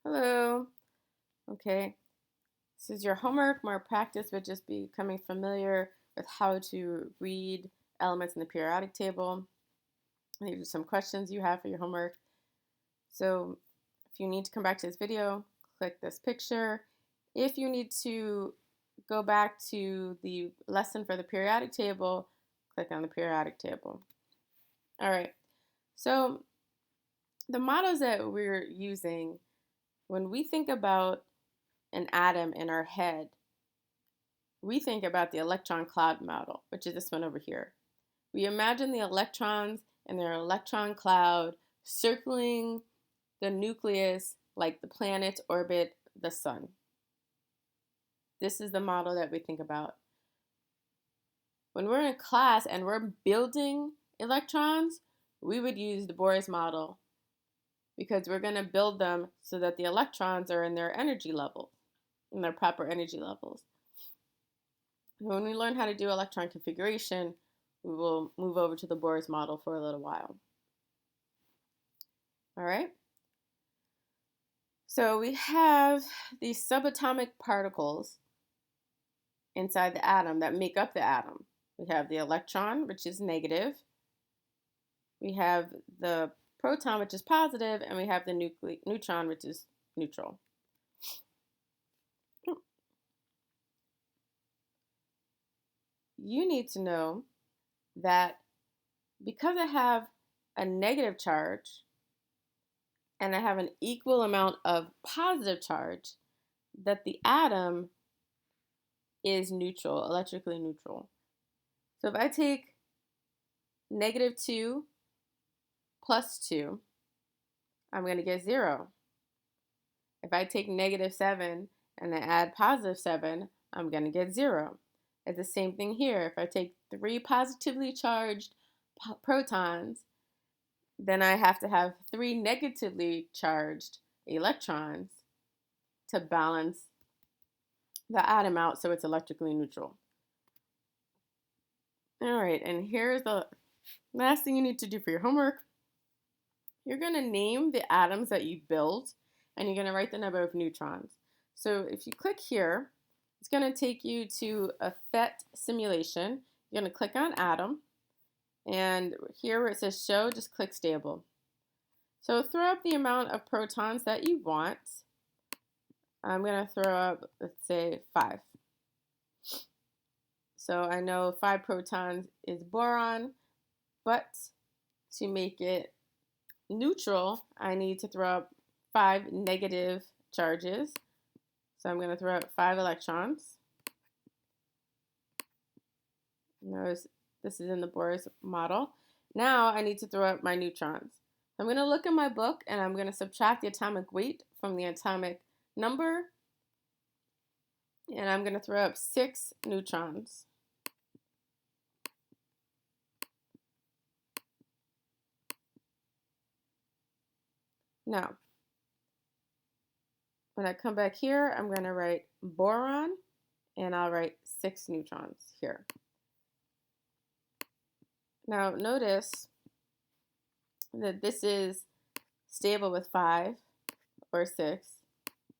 Hello. Okay, this is your homework. More practice would just be becoming familiar with how to read elements in the periodic table. These are some questions you have for your homework. So if you need to come back to this video, click this picture. If you need to go back to the lesson for the periodic table, click on the periodic table. All right, so the models that we're using when we think about an atom in our head, we think about the electron cloud model, which is this one over here. We imagine the electrons in their electron cloud circling the nucleus like the planets orbit the sun. This is the model that we think about. When we're in class and we're building electrons, we would use the Bohr's model because we're going to build them so that the electrons are in their energy level, in their proper energy levels. When we learn how to do electron configuration, we will move over to the Bohr's model for a little while. All right. So we have these subatomic particles inside the atom that make up the atom. We have the electron, which is negative. We have the proton, which is positive, and we have the neutron, which is neutral. You need to know that because I have a negative charge and I have an equal amount of positive charge, that the atom is neutral, electrically neutral. So if I take -2 plus 2, I'm going to get 0. If I take -7 and I add +7, I'm going to get 0. It's the same thing here. If I take 3 positively charged protons, then I have to have 3 negatively charged electrons to balance the atom out so it's electrically neutral. All right, and here's the last thing you need to do for your homework. You're going to name the atoms that you build, and you're going to write the number of neutrons. So if you click here, it's going to take you to a PhET simulation. You're going to click on atom, and here where it says show, just click stable. So throw up the amount of protons that you want. I'm going to throw up, let's say, 5. So I know 5 protons is boron, but to make it neutral, I need to throw up 5 negative charges. So I'm going to throw up 5 electrons. Notice this is in the Bohr's model. Now I need to throw up my neutrons. I'm going to look in my book and I'm going to subtract the atomic weight from the atomic number. And I'm going to throw up 6 neutrons. Now, when I come back here, I'm going to write boron, and I'll write 6 neutrons here. Now, notice that this is stable with 5 or 6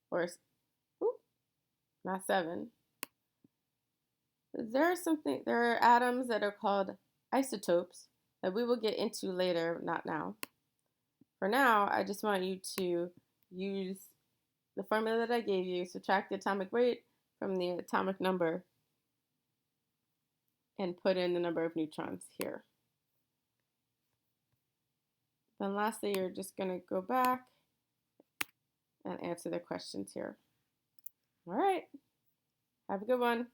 or not 7. There are atoms that are called isotopes that we will get into later, not now. For now, I just want you to use the formula that I gave you, subtract the atomic weight from the atomic number, and put in the number of neutrons here. Then lastly, you're just going to go back and answer the questions here. All right. Have a good one.